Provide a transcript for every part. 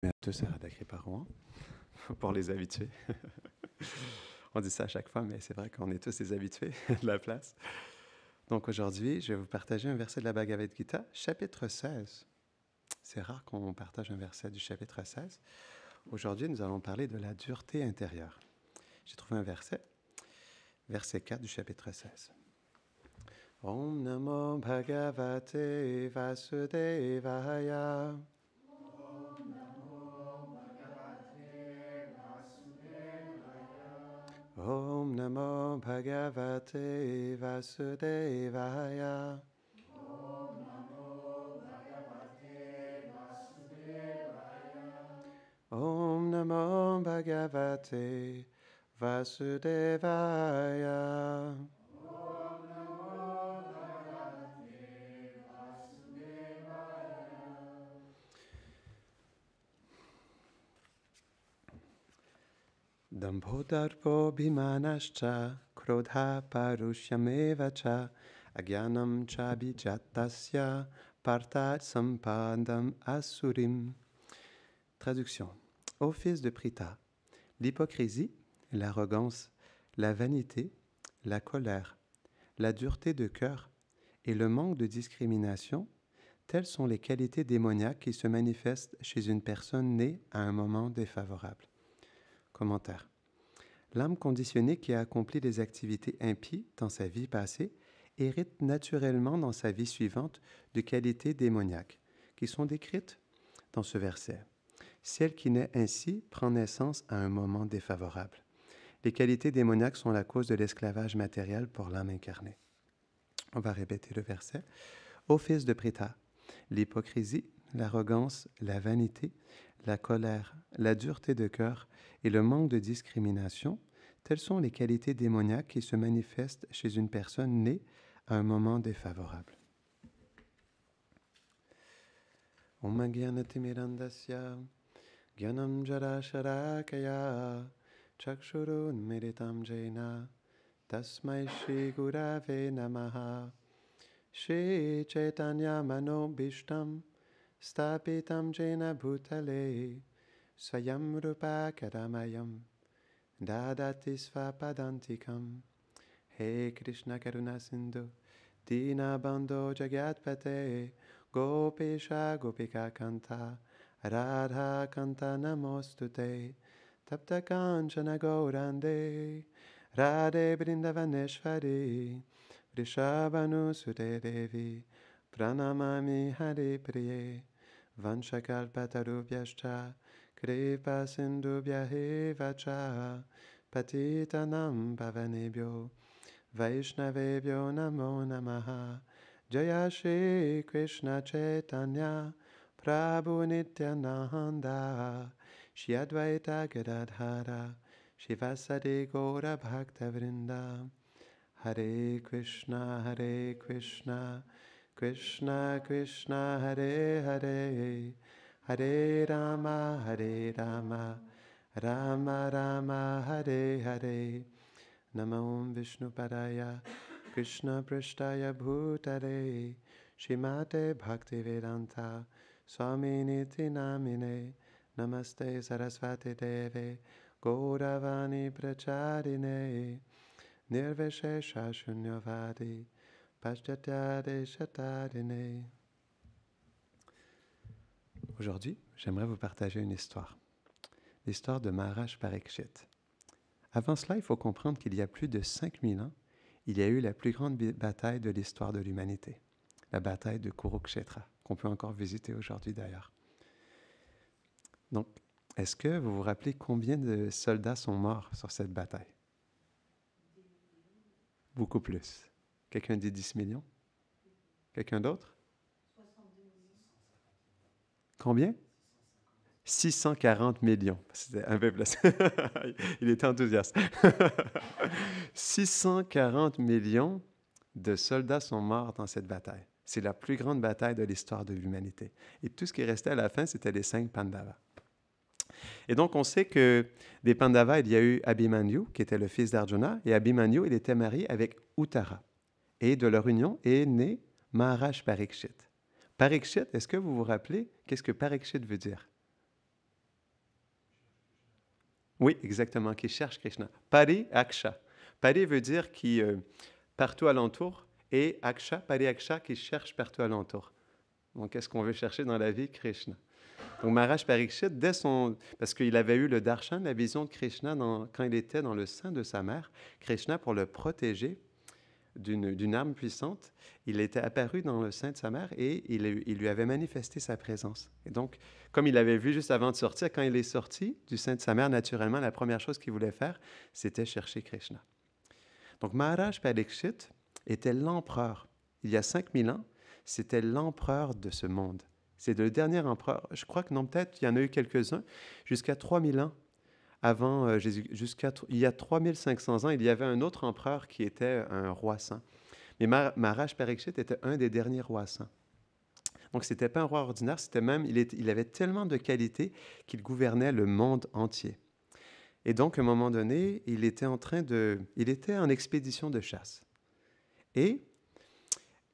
À tous à Radha-Kripa-Rouen, pour les habitués. On dit ça à chaque fois, mais c'est vrai qu'on est tous des habitués de la place. Donc aujourd'hui, je vais vous partager un verset de la Bhagavad Gita, chapitre 16. C'est rare qu'on partage un verset du chapitre 16. Aujourd'hui, nous allons parler de la dureté intérieure. J'ai trouvé un verset 4 du chapitre 16. Om Namo Bhagavate Vasudevaya. Om Namo Bhagavate Vasudevaya. Om Namo Bhagavate Vasudevaya. Dambhodharpo bhimanascha krodha parushyameva cha agyanam cha bijatasya partat sampadam asurim. Traduction. Ô fils de Pritha, l'hypocrisie, l'arrogance, la vanité, la colère, la dureté de cœur et le manque de discrimination, telles sont les qualités démoniaques qui se manifestent chez une personne née à un moment défavorable. Commentaire. L'âme conditionnée qui a accompli des activités impies dans sa vie passée hérite naturellement dans sa vie suivante de qualités démoniaques qui sont décrites dans ce verset. Celle qui naît ainsi prend naissance à un moment défavorable. Les qualités démoniaques sont la cause de l'esclavage matériel pour l'âme incarnée. On va répéter le verset. Ô fils de Pritha, l'hypocrisie, l'arrogance, la vanité, la colère, la dureté de cœur et le manque de discrimination, telles sont les qualités démoniaques qui se manifestent chez une personne née à un moment défavorable. Om Gyanatimirandasya Gyanam Jarasharakaya Chakshurun Meditam Jena Tasmai Shri Gurave Namaha Shri Chaitanya Manobishtam Stapitam Jena Bhutale Swayam Rupa Kadamayam Dadati Svapadantikam He Krishna Karuna Sindhu Dina Bandho Jagatpate Gopesha Gopika Kanta Radha Kanta Namostute Tapta Kanchana Gaurande Radhe Vrindavaneshwari Vrishabhanu Sute Devi Pranamami Hare Priye Vanchakalpatarubhyascha Kripa Sindhubhya Cha Patitanam Pavanebhyo Vaishnavebhyo Namo Namaha Jaya Shri Krishna Chaitanya Prabhu Nityananda Shri Advaita Gadadhara Shivasadi Gaura Bhakta Vrinda Hare Krishna Krishna Krishna Hare Hare Hare Rama Rama Rama Hare Hare Namo Vishnu Padaya Krishna Prashtaya Bhutale Shrimate Bhaktivedanta Swaminiti Namine Namaste Sarasvati Deve Gauravani Pracharine Nirvishesha Shunyavadi Paschatya Shatadine. Aujourd'hui, j'aimerais vous partager une histoire. L'histoire de Maharaj Parikshit. Avant cela, il faut comprendre qu'il y a plus de 5000 ans, il y a eu la plus grande bataille de l'histoire de l'humanité, la bataille de Kurukshetra, qu'on peut encore visiter aujourd'hui d'ailleurs. Donc, est-ce que vous vous rappelez combien de soldats sont morts sur cette bataille? Beaucoup plus. Quelqu'un dit 10 millions? Quelqu'un d'autre? Combien? 640 millions. C'était un peu plus. Il était enthousiaste. 640 millions de soldats sont morts dans cette bataille. C'est la plus grande bataille de l'histoire de l'humanité. Et tout ce qui restait à la fin, c'était les 5 Pandavas. Et donc, on sait que des Pandavas, il y a eu Abhimanyu, qui était le fils d'Arjuna, et Abhimanyu, il était marié avec Uttara. Et de leur union est né Maharaj Parikshit. Parikshit, est-ce que vous vous rappelez qu'est-ce que Parikshit veut dire? Oui, exactement, qui cherche Krishna. Pari Aksha. Pari veut dire qui partout alentour et Aksha, Pari Aksha qui cherche partout alentour. Donc, qu'est-ce qu'on veut chercher dans la vie? Krishna. Donc, Maharaj Parikshit, parce qu'il avait eu le darshan, la vision de Krishna quand il était dans le sein de sa mère, Krishna, pour le protéger d'une arme puissante, il était apparu dans le sein de sa mère et il lui avait manifesté sa présence. Et donc, comme il l'avait vu juste avant de sortir, quand il est sorti du sein de sa mère, naturellement, la première chose qu'il voulait faire, c'était chercher Krishna. Donc, Maharaj Parikshit était l'empereur. Il y a 5000 ans, c'était l'empereur de ce monde. C'est le dernier empereur. Je crois que non, peut-être il y en a eu quelques-uns, jusqu'à 3000 ans avant Jésus, il y a 3500 ans, il y avait un autre empereur qui était un roi saint. Mais Maharaj Parikshit était un des derniers rois saints. Donc, ce n'était pas un roi ordinaire, c'était même, il avait tellement de qualités qu'il gouvernait le monde entier. Et donc, à un moment donné, il était en expédition de chasse. Et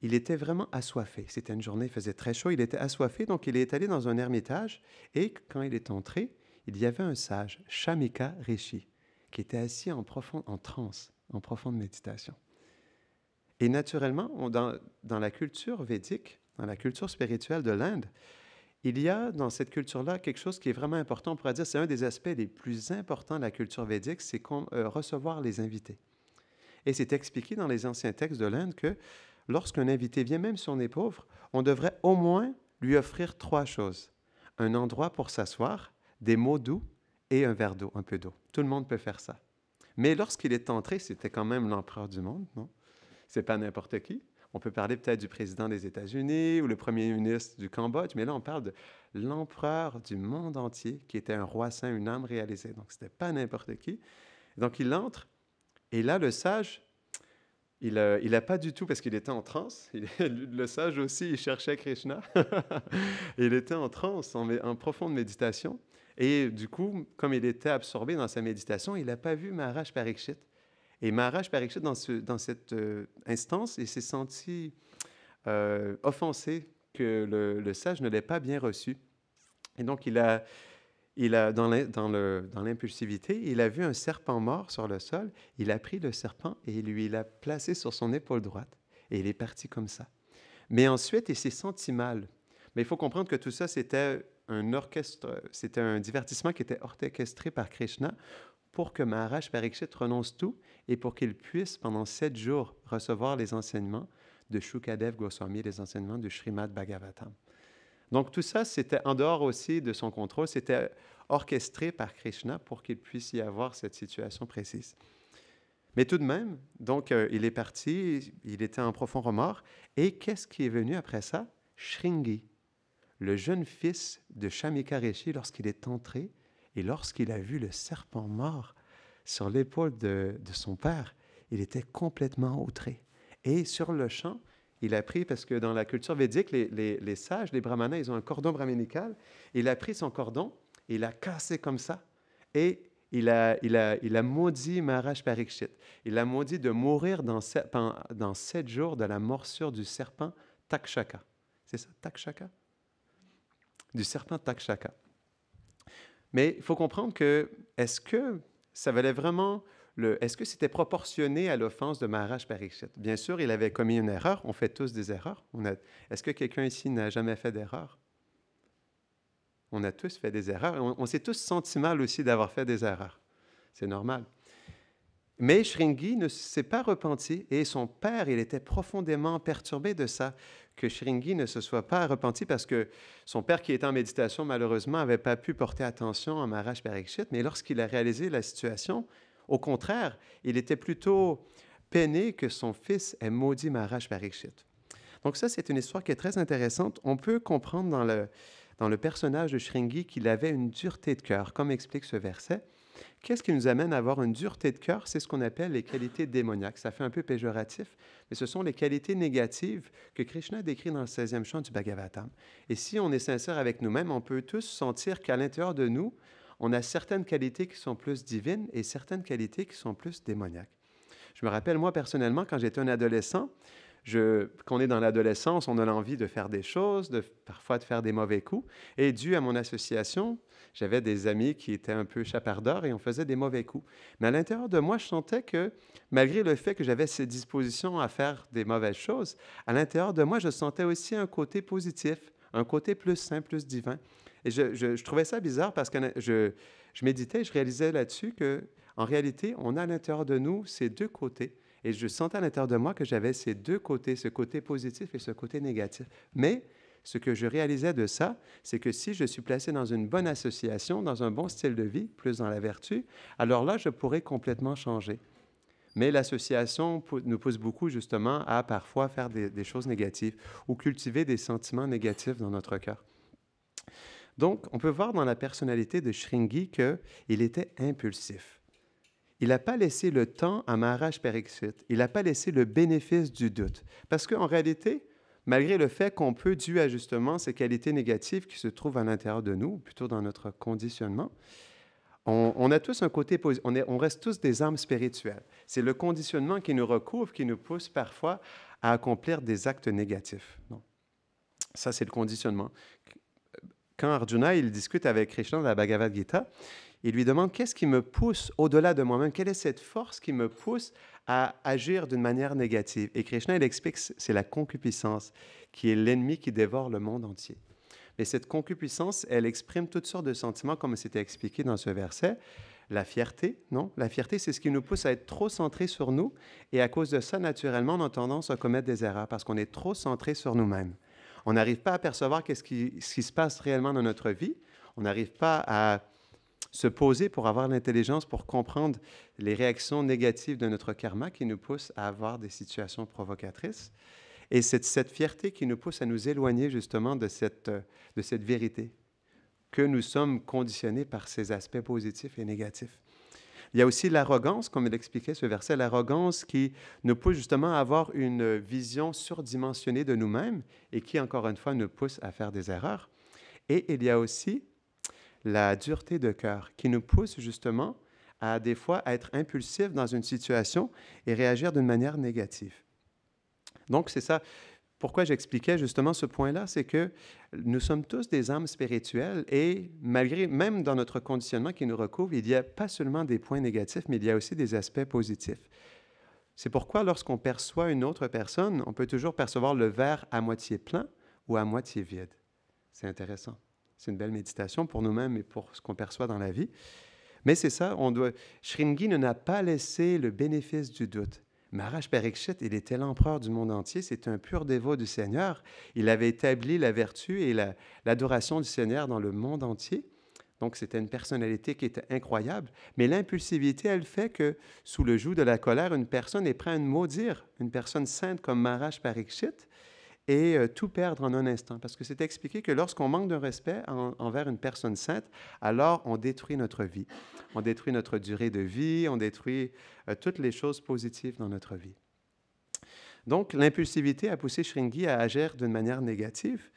il était vraiment assoiffé. C'était une journée, il faisait très chaud, il était assoiffé, donc il est allé dans un ermitage. Et quand il est entré, il y avait un sage, Shamika Rishi, qui était assis en transe, en profonde méditation. Et naturellement, dans la culture védique, dans la culture spirituelle de l'Inde, il y a dans cette culture-là quelque chose qui est vraiment important. On pourrait dire que c'est un des aspects les plus importants de la culture védique, c'est recevoir les invités. Et c'est expliqué dans les anciens textes de l'Inde que lorsqu'un invité vient, même si on est pauvre, on devrait au moins lui offrir 3 choses. Un endroit pour s'asseoir, des mots doux et un verre d'eau, un peu d'eau. Tout le monde peut faire ça. Mais lorsqu'il est entré, c'était quand même l'empereur du monde, non? C'est pas n'importe qui. On peut parler peut-être du président des États-Unis ou le premier ministre du Cambodge, mais là, on parle de l'empereur du monde entier qui était un roi saint, une âme réalisée. Donc, c'était pas n'importe qui. Donc, il entre et là, le sage, il n'a pas du tout, parce qu'il était en transe, le sage aussi, il cherchait Krishna. Il était en transe, en profonde méditation. Et du coup, comme il était absorbé dans sa méditation, il n'a pas vu Maharaj Parikshit. Et Maharaj Parikshit, dans cette instance, il s'est senti offensé que le sage ne l'ait pas bien reçu. Et donc, dans l'impulsivité, il a vu un serpent mort sur le sol, il a pris le serpent et il l'a placé sur son épaule droite. Et il est parti comme ça. Mais ensuite, il s'est senti mal. Mais il faut comprendre que tout ça, c'était un divertissement qui était orchestré par Krishna pour que Maharaj Parikshit renonce tout et pour qu'il puisse, pendant 7 jours, recevoir les enseignements de Shukadev Goswami, les enseignements du Srimad Bhagavatam. Donc tout ça, c'était en dehors aussi de son contrôle, c'était orchestré par Krishna pour qu'il puisse y avoir cette situation précise. Mais tout de même, donc il est parti, il était en profond remords, et qu'est-ce qui est venu après ça? Shringi, le jeune fils de Shamika Rishi, lorsqu'il est entré et lorsqu'il a vu le serpent mort sur l'épaule de son père, il était complètement outré. Et sur le champ, il a pris, parce que dans la culture védique, les sages, les brahmanas, ils ont un cordon brahminical. Il a pris son cordon, il l'a cassé comme ça, et il a maudit Maharaj Parikshit. Il a maudit de mourir dans 7 jours de la morsure du serpent Takshaka. C'est ça, Takshaka? Du serpent Takshaka. Mais il faut comprendre que, est-ce que ça valait vraiment est-ce que c'était proportionné à l'offense de Maharaj Parikshit? Bien sûr, il avait commis une erreur. On fait tous des erreurs. Est-ce que quelqu'un ici n'a jamais fait d'erreur? On a tous fait des erreurs. On s'est tous senti mal aussi d'avoir fait des erreurs. C'est normal. Mais Shringi ne s'est pas repenti et son père, il était profondément perturbé de ça, que Shringi ne se soit pas repenti parce que son père qui était en méditation, malheureusement, n'avait pas pu porter attention à Maharaj Parikshit. Mais lorsqu'il a réalisé la situation, au contraire, il était plutôt peiné que son fils ait maudit Maharaj Parikshit. Donc ça, c'est une histoire qui est très intéressante. On peut comprendre dans le personnage de Shringi qu'il avait une dureté de cœur, comme explique ce verset. Qu'est-ce qui nous amène à avoir une dureté de cœur? C'est ce qu'on appelle les qualités démoniaques. Ça fait un peu péjoratif, mais ce sont les qualités négatives que Krishna décrit dans le 16e chant du Bhagavatam. Et si on est sincère avec nous-mêmes, on peut tous sentir qu'à l'intérieur de nous, on a certaines qualités qui sont plus divines et certaines qualités qui sont plus démoniaques. Je me rappelle, moi, personnellement, quand j'étais un adolescent, Quand on est dans l'adolescence, on a l'envie de faire des choses, parfois de faire des mauvais coups. Et dû à mon association, j'avais des amis qui étaient un peu chapardards et on faisait des mauvais coups. Mais à l'intérieur de moi, je sentais que, malgré le fait que j'avais ces dispositions à faire des mauvaises choses, à l'intérieur de moi, je sentais aussi un côté positif, un côté plus sain, plus divin. Et je trouvais ça bizarre parce que je méditais, je réalisais là-dessus que, en réalité, on a à l'intérieur de nous ces deux côtés. Et je sentais à l'intérieur de moi que j'avais ces deux côtés, ce côté positif et ce côté négatif. Mais ce que je réalisais de ça, c'est que si je suis placé dans une bonne association, dans un bon style de vie, plus dans la vertu, alors là, je pourrais complètement changer. Mais l'association nous pousse beaucoup justement à parfois faire des choses négatives ou cultiver des sentiments négatifs dans notre cœur. Donc, on peut voir dans la personnalité de Shringi qu'il était impulsif. Il n'a pas laissé le temps à Maharaj Pariksit. Il n'a pas laissé le bénéfice du doute. Parce qu'en réalité, malgré le fait qu'on peut, dû à justement ces qualités négatives qui se trouvent à l'intérieur de nous, plutôt dans notre conditionnement, on a tous un côté positif, on reste tous des âmes spirituelles. C'est le conditionnement qui nous recouvre, qui nous pousse parfois à accomplir des actes négatifs. Non. Ça, c'est le conditionnement. Quand Arjuna il discute avec Krishna dans la Bhagavad Gita, il lui demande qu'est-ce qui me pousse au-delà de moi-même, quelle est cette force qui me pousse à agir d'une manière négative. Et Krishna il explique que c'est la concupiscence qui est l'ennemi qui dévore le monde entier. Mais cette concupiscence, elle exprime toutes sortes de sentiments, comme c'était expliqué dans ce verset. La fierté, non? La fierté, c'est ce qui nous pousse à être trop centré sur nous. Et à cause de ça, naturellement, on a tendance à commettre des erreurs parce qu'on est trop centré sur nous-mêmes. On n'arrive pas à percevoir ce qui se passe réellement dans notre vie. On n'arrive pas à se poser pour avoir l'intelligence pour comprendre les réactions négatives de notre karma qui nous poussent à avoir des situations provocatrices. Et c'est cette fierté qui nous pousse à nous éloigner justement de cette vérité, que nous sommes conditionnés par ces aspects positifs et négatifs. Il y a aussi l'arrogance, comme il expliquait ce verset, l'arrogance qui nous pousse justement à avoir une vision surdimensionnée de nous-mêmes et qui, encore une fois, nous pousse à faire des erreurs. Et il y a aussi la dureté de cœur qui nous pousse justement à des fois à être impulsifs dans une situation et réagir d'une manière négative. Donc, c'est ça. Pourquoi j'expliquais justement ce point-là, c'est que nous sommes tous des âmes spirituelles et malgré, même dans notre conditionnement qui nous recouvre, il n'y a pas seulement des points négatifs, mais il y a aussi des aspects positifs. C'est pourquoi lorsqu'on perçoit une autre personne, on peut toujours percevoir le verre à moitié plein ou à moitié vide. C'est intéressant. C'est une belle méditation pour nous-mêmes et pour ce qu'on perçoit dans la vie. Mais c'est ça, Shringi n'a pas laissé le bénéfice du doute. Maharaj Pariksit, il était l'empereur du monde entier, c'est un pur dévot du Seigneur. Il avait établi la vertu et l'adoration du Seigneur dans le monde entier. Donc, c'était une personnalité qui était incroyable. Mais l'impulsivité, elle fait que, sous le joug de la colère, une personne est prête à maudire une personne sainte comme Maharaj Pariksit et tout perdre en un instant. Parce que c'est expliqué que lorsqu'on manque de respect envers une personne sainte, alors on détruit notre vie. On détruit notre durée de vie, on détruit toutes les choses positives dans notre vie. Donc, l'impulsivité a poussé Shringi à agir d'une manière négative.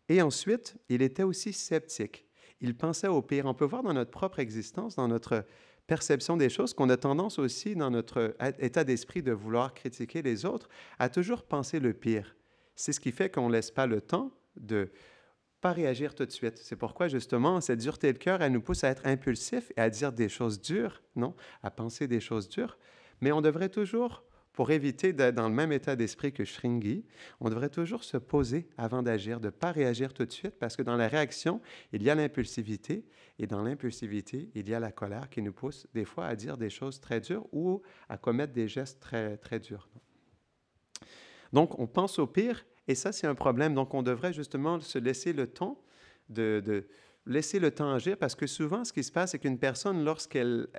Et ensuite, il était aussi sceptique. Il pensait au pire. On peut voir dans notre propre existence, dans notre perception des choses, qu'on a tendance aussi, dans notre état d'esprit de vouloir critiquer les autres, à toujours penser le pire. C'est ce qui fait qu'on ne laisse pas le temps de pas réagir tout de suite. C'est pourquoi, justement, cette dureté de cœur, elle nous pousse à être impulsifs et à dire des choses dures, non? À penser des choses dures. Mais on devrait toujours, pour éviter d'être dans le même état d'esprit que Shringi, on devrait toujours se poser avant d'agir, de ne pas réagir tout de suite, parce que dans la réaction, il y a l'impulsivité, et dans l'impulsivité, il y a la colère qui nous pousse des fois à dire des choses très dures ou à commettre des gestes très, très durs. Donc, on pense au pire, et ça, c'est un problème. Donc, on devrait justement se laisser le temps laisser le temps agir, parce que souvent, ce qui se passe, c'est qu'une personne, lorsqu'elle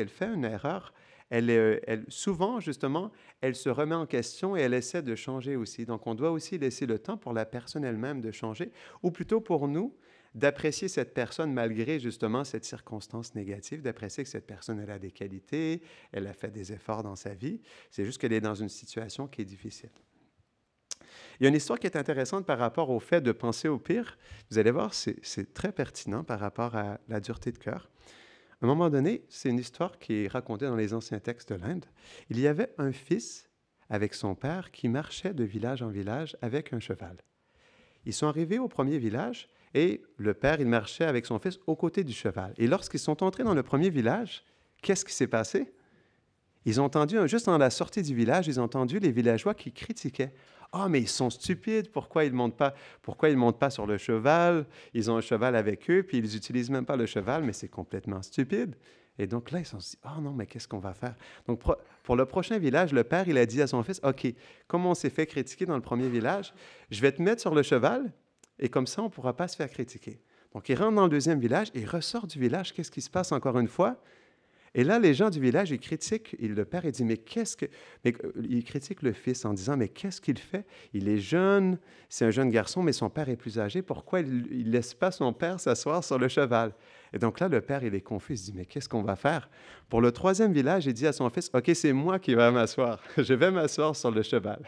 fait une erreur, souvent, justement, elle se remet en question et elle essaie de changer aussi. Donc, on doit aussi laisser le temps pour la personne elle-même de changer, ou plutôt pour nous, d'apprécier cette personne malgré justement cette circonstance négative, d'apprécier que cette personne, elle a des qualités, elle a fait des efforts dans sa vie. C'est juste qu'elle est dans une situation qui est difficile. Il y a une histoire qui est intéressante par rapport au fait de penser au pire. Vous allez voir, c'est très pertinent par rapport à la dureté de cœur. À un moment donné, c'est une histoire qui est racontée dans les anciens textes de l'Inde. Il y avait un fils avec son père qui marchait de village en village avec un cheval. Ils sont arrivés au premier village et le père, il marchait avec son fils aux côtés du cheval. Et lorsqu'ils sont entrés dans le premier village, qu'est-ce qui s'est passé? Ils ont entendu, juste dans la sortie du village, ils ont entendu les villageois qui critiquaient. Ah, mais ils sont stupides, pourquoi ils montent pas sur le cheval? Ils ont un cheval avec eux, puis ils n'utilisent même pas le cheval, mais c'est complètement stupide. Et donc là, ils se sont dit, ah non, mais qu'est-ce qu'on va faire? Donc pour le prochain village, le père, il a dit à son fils, OK, comme on s'est fait critiquer dans le premier village, je vais te mettre sur le cheval, et comme ça, on ne pourra pas se faire critiquer. Donc il rentre dans le deuxième village, et il ressort du village, qu'est-ce qui se passe encore une fois? Et là, les gens du village, ils critiquent, et le père, il dit, il critique le fils en disant, mais qu'est-ce qu'il fait? Il est jeune, c'est un jeune garçon, mais son père est plus âgé. Pourquoi il ne laisse pas son père s'asseoir sur le cheval? Et donc là, le père, il est confus, il se dit, mais qu'est-ce qu'on va faire? Pour le troisième village, il dit à son fils, OK, c'est moi qui vais m'asseoir. Je vais m'asseoir sur le cheval.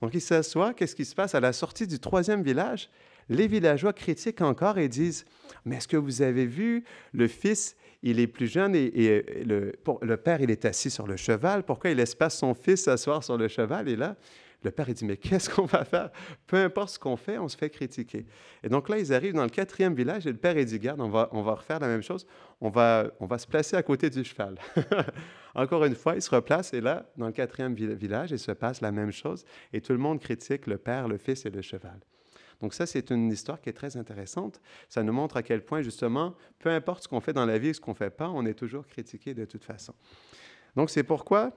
Donc il s'assoit, qu'est-ce qui se passe? À la sortie du troisième village, les villageois critiquent encore et disent, mais est-ce que vous avez vu le fils? Il est plus jeune et le père, il est assis sur le cheval. Pourquoi il laisse pas son fils s'asseoir sur le cheval? Et là, le père, il dit, mais qu'est-ce qu'on va faire? Peu importe ce qu'on fait, on se fait critiquer. Et donc là, ils arrivent dans le quatrième village et le père, il dit, garde, on va refaire la même chose. On va se placer à côté du cheval. Encore une fois, il se replace et là, dans le quatrième village, il se passe la même chose. Et tout le monde critique le père, le fils et le cheval. Donc ça, c'est une histoire qui est très intéressante. Ça nous montre à quel point, justement, peu importe ce qu'on fait dans la vie ou ce qu'on ne fait pas, on est toujours critiqué de toute façon. Donc c'est pourquoi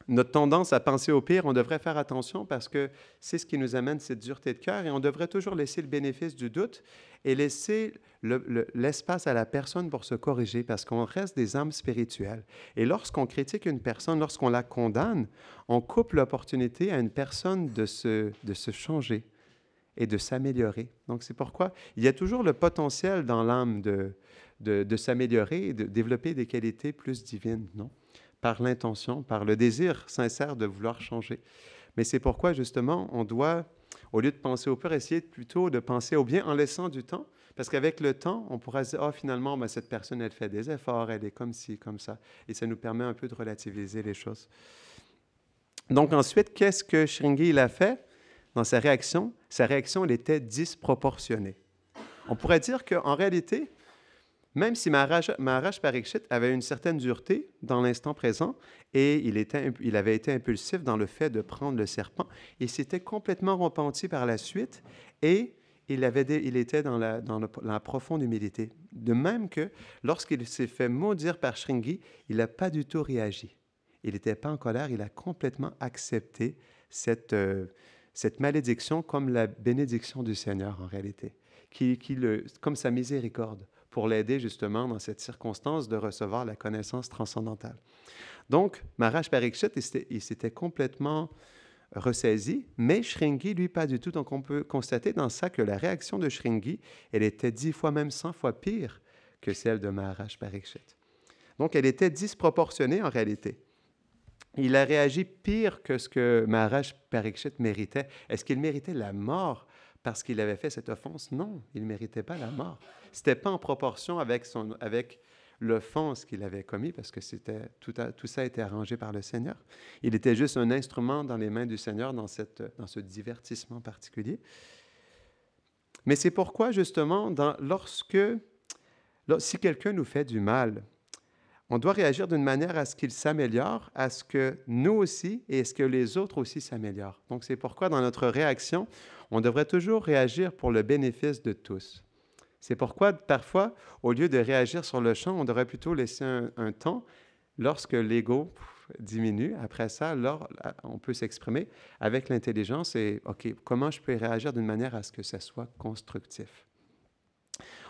notre tendance à penser au pire, on devrait faire attention parce que c'est ce qui nous amène cette dureté de cœur et on devrait toujours laisser le bénéfice du doute et laisser l'espace à la personne pour se corriger parce qu'on reste des âmes spirituelles. Et lorsqu'on critique une personne, lorsqu'on la condamne, on coupe l'opportunité à une personne de se changer et de s'améliorer. Donc, c'est pourquoi il y a toujours le potentiel dans l'âme de s'améliorer et de développer des qualités plus divines, non? Par l'intention, par le désir sincère de vouloir changer. Mais c'est pourquoi, justement, on doit, au lieu de penser au pire, essayer plutôt de penser au bien en laissant du temps, parce qu'avec le temps, on pourra se dire, ah, finalement, ben, cette personne, elle fait des efforts, elle est comme ci, comme ça, et ça nous permet un peu de relativiser les choses. Donc, ensuite, qu'est-ce que Shringi, il a fait? Dans sa réaction, elle était disproportionnée. On pourrait dire qu'en réalité, même si Maharaj Parikshit avait une certaine dureté dans l'instant présent et il avait été impulsif dans le fait de prendre le serpent, il s'était complètement repenti par la suite et il était dans la profonde humilité. De même que lorsqu'il s'est fait maudire par Shringi, il n'a pas du tout réagi. Il n'était pas en colère, il a complètement accepté cette malédiction comme la bénédiction du Seigneur en réalité, comme sa miséricorde, pour l'aider justement dans cette circonstance de recevoir la connaissance transcendantale. Donc, Maharaj Parikshit, il s'était complètement ressaisi, mais Shringi, lui, pas du tout. Donc, on peut constater dans ça que la réaction de Shringi, elle était 10 fois, même 100 fois pire que celle de Maharaj Parikshit. Donc, elle était disproportionnée en réalité. Il a réagi pire que ce que Maharaj Parikshit méritait. Est-ce qu'il méritait la mort parce qu'il avait fait cette offense? Non, il ne méritait pas la mort. Ce n'était pas en proportion avec l'offense qu'il avait commis parce que tout ça était arrangé par le Seigneur. Il était juste un instrument dans les mains du Seigneur dans ce divertissement particulier. Mais c'est pourquoi, justement, si quelqu'un nous fait du mal, on doit réagir d'une manière à ce qu'il s'améliore, à ce que nous aussi et à ce que les autres aussi s'améliorent. Donc, c'est pourquoi dans notre réaction, on devrait toujours réagir pour le bénéfice de tous. C'est pourquoi, parfois, au lieu de réagir sur le champ, on devrait plutôt laisser un temps lorsque l'ego diminue. Après ça, on peut s'exprimer avec l'intelligence et, OK, comment je peux réagir d'une manière à ce que ça soit constructif?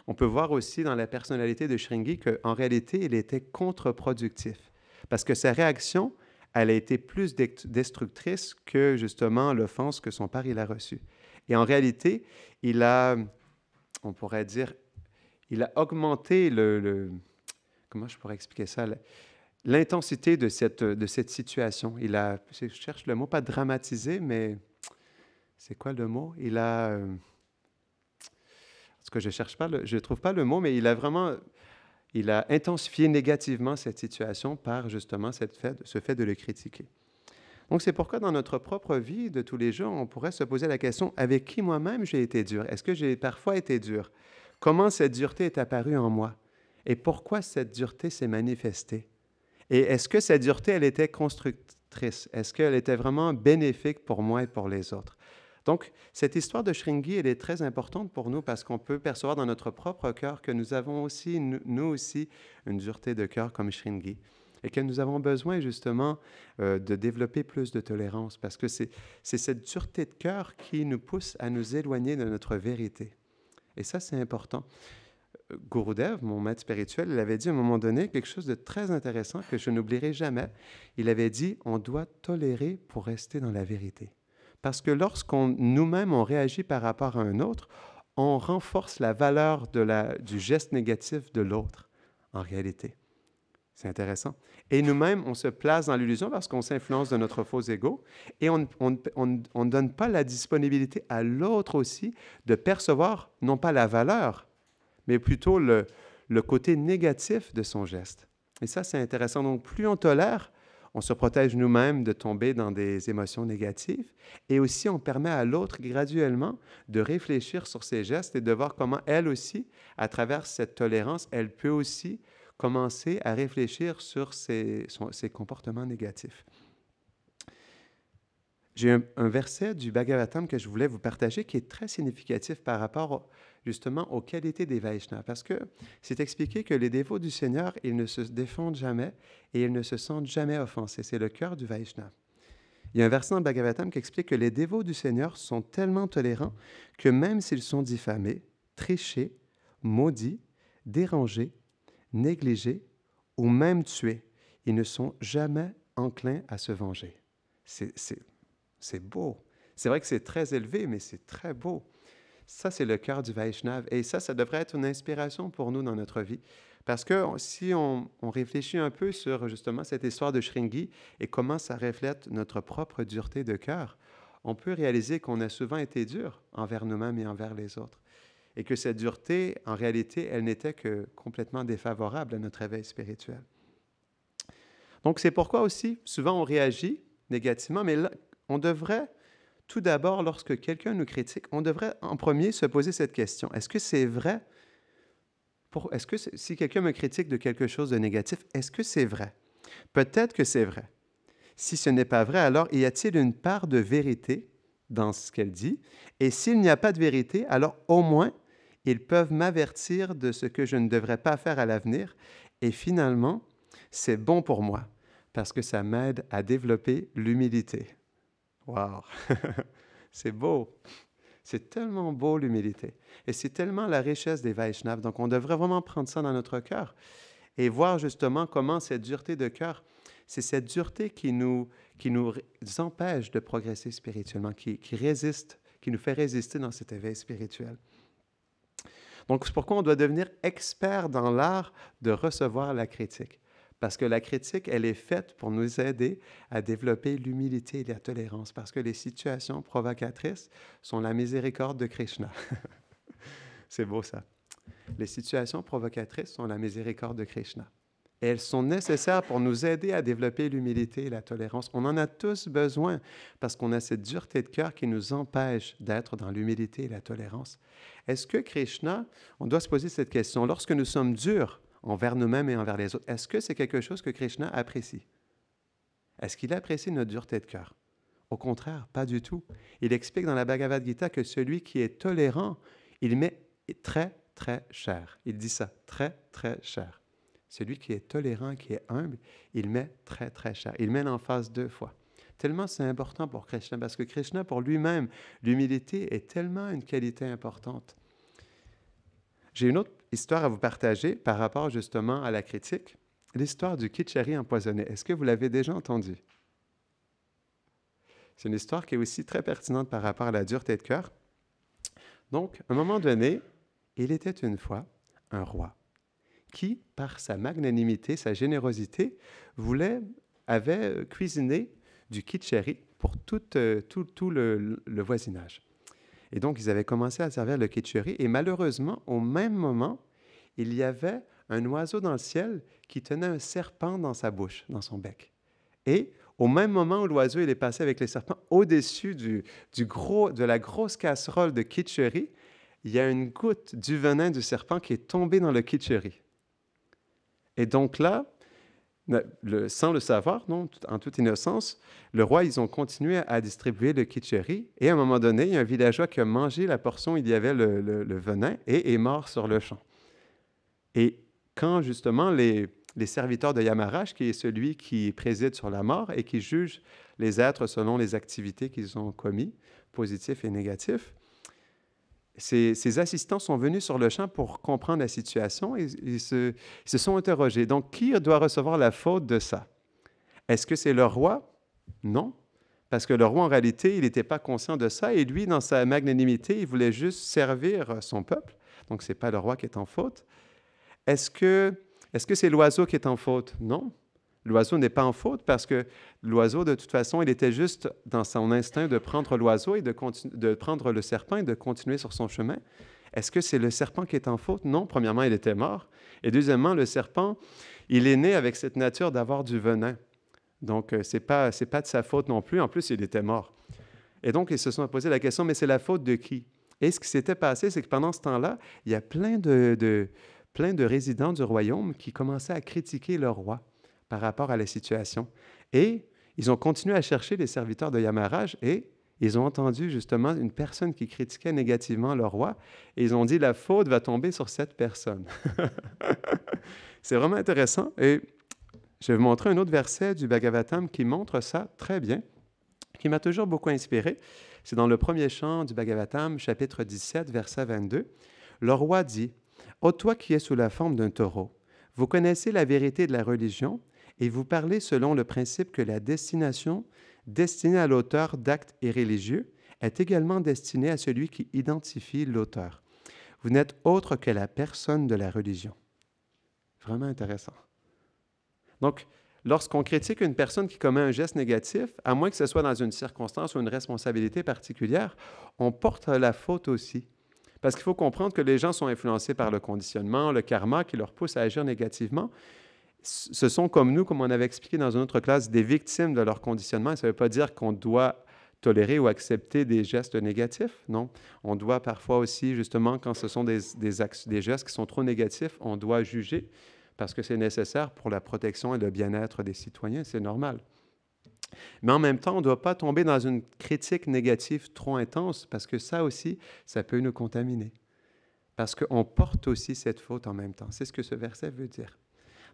On peut voir aussi dans la personnalité de Shringi qu'en réalité, il était contre-productif parce que sa réaction, elle a été plus destructrice que justement l'offense que son père il a reçue. Et en réalité, on pourrait dire, il a augmenté comment je pourrais expliquer ça? L'intensité de cette situation. Je cherche le mot, pas dramatisé, mais c'est quoi le mot? En tout cas, je ne trouve pas le mot, mais il a intensifié négativement cette situation par justement ce fait de le critiquer. Donc, c'est pourquoi dans notre propre vie de tous les jours, on pourrait se poser la question, avec qui moi-même j'ai été dur? Est-ce que j'ai parfois été dur? Comment cette dureté est apparue en moi? Et pourquoi cette dureté s'est manifestée? Et est-ce que cette dureté, elle était constructrice? Est-ce qu'elle était vraiment bénéfique pour moi et pour les autres? Donc, cette histoire de Shringi, elle est très importante pour nous parce qu'on peut percevoir dans notre propre cœur que nous avons aussi, nous aussi, une dureté de cœur comme Shringi. Et que nous avons besoin justement de développer plus de tolérance parce que c'est cette dureté de cœur qui nous pousse à nous éloigner de notre vérité. Et ça, c'est important. Gurudev, mon maître spirituel, il avait dit à un moment donné quelque chose de très intéressant que je n'oublierai jamais. Il avait dit, on doit tolérer pour rester dans la vérité. Parce que lorsqu'on nous-mêmes, on réagit par rapport à un autre, on renforce la valeur du geste négatif de l'autre, en réalité. C'est intéressant. Et nous-mêmes, on se place dans l'illusion parce qu'on s'influence de notre faux ego et on ne donne pas la disponibilité à l'autre aussi de percevoir non pas la valeur, mais plutôt le côté négatif de son geste. Et ça, c'est intéressant. Donc, plus on tolère, on se protège nous-mêmes de tomber dans des émotions négatives et aussi on permet à l'autre graduellement de réfléchir sur ses gestes et de voir comment elle aussi, à travers cette tolérance, elle peut aussi commencer à réfléchir sur ses comportements négatifs. J'ai un verset du Bhagavatam que je voulais vous partager qui est très significatif par rapport justement aux qualités des Vaishnavas. Parce que c'est expliqué que les dévots du Seigneur, ils ne se défendent jamais et ils ne se sentent jamais offensés. C'est le cœur du Vaishnava. Il y a un verset dans le Bhagavatam qui explique que les dévots du Seigneur sont tellement tolérants que même s'ils sont diffamés, trichés, maudits, dérangés, négligés ou même tués, ils ne sont jamais enclins à se venger. C'est beau. C'est vrai que c'est très élevé, mais c'est très beau. Ça, c'est le cœur du Vaishnava. Et ça devrait être une inspiration pour nous dans notre vie. Parce que si on réfléchit un peu sur justement cette histoire de Shringi et comment ça reflète notre propre dureté de cœur, on peut réaliser qu'on a souvent été dur envers nous-mêmes et envers les autres. Et que cette dureté, en réalité, elle n'était que complètement défavorable à notre éveil spirituel. Donc, c'est pourquoi aussi, souvent, on réagit négativement, mais là, on devrait, tout d'abord, lorsque quelqu'un nous critique, on devrait en premier se poser cette question. Est-ce que c'est vrai? Si quelqu'un me critique de quelque chose de négatif, est-ce que c'est vrai? Peut-être que c'est vrai. Si ce n'est pas vrai, alors y a-t-il une part de vérité dans ce qu'elle dit? Et s'il n'y a pas de vérité, alors au moins, ils peuvent m'avertir de ce que je ne devrais pas faire à l'avenir. Et finalement, c'est bon pour moi parce que ça m'aide à développer l'humilité. Wow! C'est beau! C'est tellement beau, l'humilité. Et c'est tellement la richesse des Vaishnavas. Donc, on devrait vraiment prendre ça dans notre cœur et voir justement comment cette dureté de cœur, c'est cette dureté qui nous empêche de progresser spirituellement, qui résiste, qui nous fait résister dans cet éveil spirituel. Donc, c'est pourquoi on doit devenir expert dans l'art de recevoir la critique. Parce que la critique, elle est faite pour nous aider à développer l'humilité et la tolérance. Parce que les situations provocatrices sont la miséricorde de Krishna. C'est beau ça. Les situations provocatrices sont la miséricorde de Krishna. Et elles sont nécessaires pour nous aider à développer l'humilité et la tolérance. On en a tous besoin parce qu'on a cette dureté de cœur qui nous empêche d'être dans l'humilité et la tolérance. Est-ce que Krishna, on doit se poser cette question, lorsque nous sommes durs envers nous-mêmes et envers les autres, est-ce que c'est quelque chose que Krishna apprécie? Est-ce qu'il apprécie notre dureté de cœur? Au contraire, pas du tout. Il explique dans la Bhagavad Gita que celui qui est tolérant, il met très, très cher. Il dit ça, très, très cher. Celui qui est tolérant, qui est humble, il met très, très cher. Il met l'emphase 2 fois. Tellement c'est important pour Krishna, parce que Krishna, pour lui-même, l'humilité est tellement une qualité importante. J'ai une autre histoire à vous partager par rapport justement à la critique, l'histoire du kitchari empoisonné. Est-ce que vous l'avez déjà entendu? C'est une histoire qui est aussi très pertinente par rapport à la dureté de cœur. Donc, à un moment donné, il était une fois un roi qui, par sa magnanimité, sa générosité, avait cuisiné du kitchari pour tout le voisinage. Et donc, ils avaient commencé à servir le kitchari. Et malheureusement, au même moment, il y avait un oiseau dans le ciel qui tenait un serpent dans sa bouche, dans son bec. Et Au même moment où l'oiseau il est passé avec les serpents, au-dessus de la grosse casserole de kitchery, il y a une goutte du venin du serpent qui est tombée dans le kitchery. Et donc là, sans le savoir, non, en toute innocence, le roi, ils ont continué à distribuer le kitchery. Et à un moment donné, il y a un villageois qui a mangé la portion où il y avait le venin et est mort sur le champ. Et quand justement les serviteurs de Yamarash, qui est celui qui préside sur la mort et qui juge les êtres selon les activités qu'ils ont commis, positifs et négatifs, ces assistants sont venus sur le champ pour comprendre la situation et ils se sont interrogés. Donc, qui doit recevoir la faute de ça? Est-ce que c'est le roi? Non, parce que le roi, en réalité, il n'était pas conscient de ça et lui, dans sa magnanimité, il voulait juste servir son peuple. Donc, ce n'est pas le roi qui est en faute. Est-ce que c'est l'oiseau qui est en faute? Non. L'oiseau n'est pas en faute parce que l'oiseau, de toute façon, il était juste dans son instinct de prendre l'oiseau et de prendre le serpent et de continuer sur son chemin. Est-ce que c'est le serpent qui est en faute? Non. Premièrement, il était mort. Et deuxièmement, le serpent, il est né avec cette nature d'avoir du venin. Donc, ce n'est pas de sa faute non plus. En plus, il était mort. Et donc, ils se sont posé la question, mais c'est la faute de qui? Et ce qui s'était passé, c'est que pendant ce temps-là, il y a plein de résidents du royaume qui commençaient à critiquer le roi par rapport à la situation. Et ils ont continué à chercher les serviteurs de Yamaraj et ils ont entendu justement une personne qui critiquait négativement le roi et ils ont dit la faute va tomber sur cette personne. C'est vraiment intéressant et je vais vous montrer un autre verset du Bhagavatam qui montre ça très bien, qui m'a toujours beaucoup inspiré. C'est dans le premier chant du Bhagavatam, chapitre 17, verset 22. Le roi dit « Ô toi qui es sous la forme d'un taureau, vous connaissez la vérité de la religion et vous parlez selon le principe que la destination destinée à l'auteur d'actes irréligieux est également destinée à celui qui identifie l'auteur. Vous n'êtes autre que la personne de la religion. » Vraiment intéressant. Donc, lorsqu'on critique une personne qui commet un geste négatif, à moins que ce soit dans une circonstance ou une responsabilité particulière, on porte la faute aussi. Parce qu'il faut comprendre que les gens sont influencés par le conditionnement, le karma qui leur pousse à agir négativement. Ce sont comme nous, comme on avait expliqué dans une autre classe, des victimes de leur conditionnement. Ça ne veut pas dire qu'on doit tolérer ou accepter des gestes négatifs, non. On doit parfois aussi, justement, quand ce sont des gestes qui sont trop négatifs, on doit juger parce que c'est nécessaire pour la protection et le bien-être des citoyens, c'est normal. Mais en même temps, on ne doit pas tomber dans une critique négative trop intense parce que ça aussi, ça peut nous contaminer. Parce qu'on porte aussi cette faute en même temps. C'est ce que ce verset veut dire.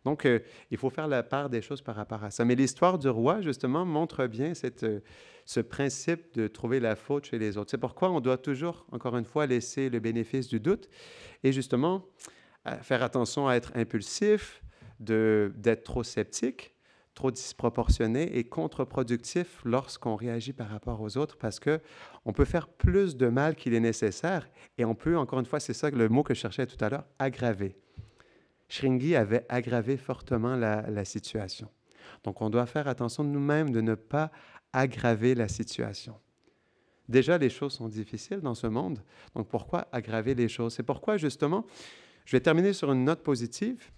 Donc, il faut faire la part des choses par rapport à ça. Mais l'histoire du roi, justement, montre bien ce principe de trouver la faute chez les autres. C'est pourquoi on doit toujours, encore une fois, laisser le bénéfice du doute et justement faire attention à être impulsif, d'être trop sceptique, trop disproportionné et contre-productif lorsqu'on réagit par rapport aux autres parce qu'on peut faire plus de mal qu'il est nécessaire et on peut, encore une fois, c'est ça le mot que je cherchais tout à l'heure, aggraver. Shringi avait aggravé fortement la situation. Donc, on doit faire attention de nous-mêmes de ne pas aggraver la situation. Déjà, les choses sont difficiles dans ce monde, donc pourquoi aggraver les choses? C'est pourquoi, justement, je vais terminer sur une note positive.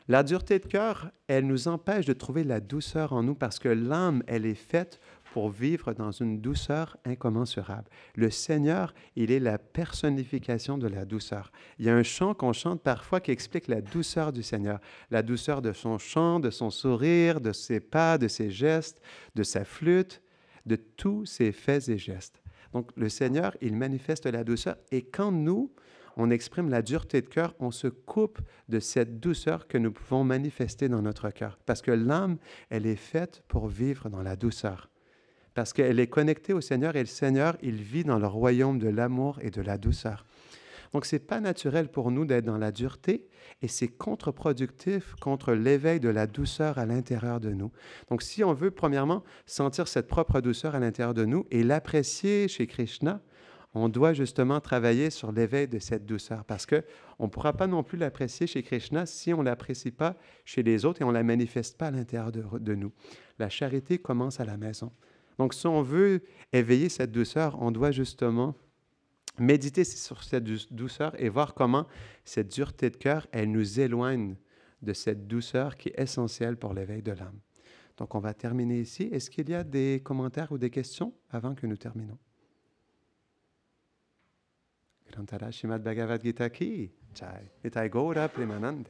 La dureté de cœur, elle nous empêche de trouver la douceur en nous parce que l'âme, elle est faite pour vivre dans une douceur incommensurable. Le Seigneur, il est la personnification de la douceur. Il y a un chant qu'on chante parfois qui explique la douceur du Seigneur, la douceur de son chant, de son sourire, de ses pas, de ses gestes, de sa flûte, de tous ses faits et gestes. Donc, le Seigneur, il manifeste la douceur et quand nous, on exprime la dureté de cœur, on se coupe de cette douceur que nous pouvons manifester dans notre cœur. Parce que l'âme, elle est faite pour vivre dans la douceur. Parce qu'elle est connectée au Seigneur et le Seigneur, il vit dans le royaume de l'amour et de la douceur. Donc, ce n'est pas naturel pour nous d'être dans la dureté et c'est contre-productif contre l'éveil de la douceur à l'intérieur de nous. Donc, si on veut, premièrement, sentir cette propre douceur à l'intérieur de nous et l'apprécier chez Krishna, on doit justement travailler sur l'éveil de cette douceur parce qu'on ne pourra pas non plus l'apprécier chez Krishna si on ne l'apprécie pas chez les autres et on ne la manifeste pas à l'intérieur de nous. La charité commence à la maison. Donc, si on veut éveiller cette douceur, on doit justement méditer sur cette douceur et voir comment cette dureté de cœur, elle nous éloigne de cette douceur qui est essentielle pour l'éveil de l'âme. Donc, on va terminer ici. Est-ce qu'il y a des commentaires ou des questions avant que nous terminons? Grantara Srimad Bhagavad Gita ki, Jai. Nitai Gaura Premanande.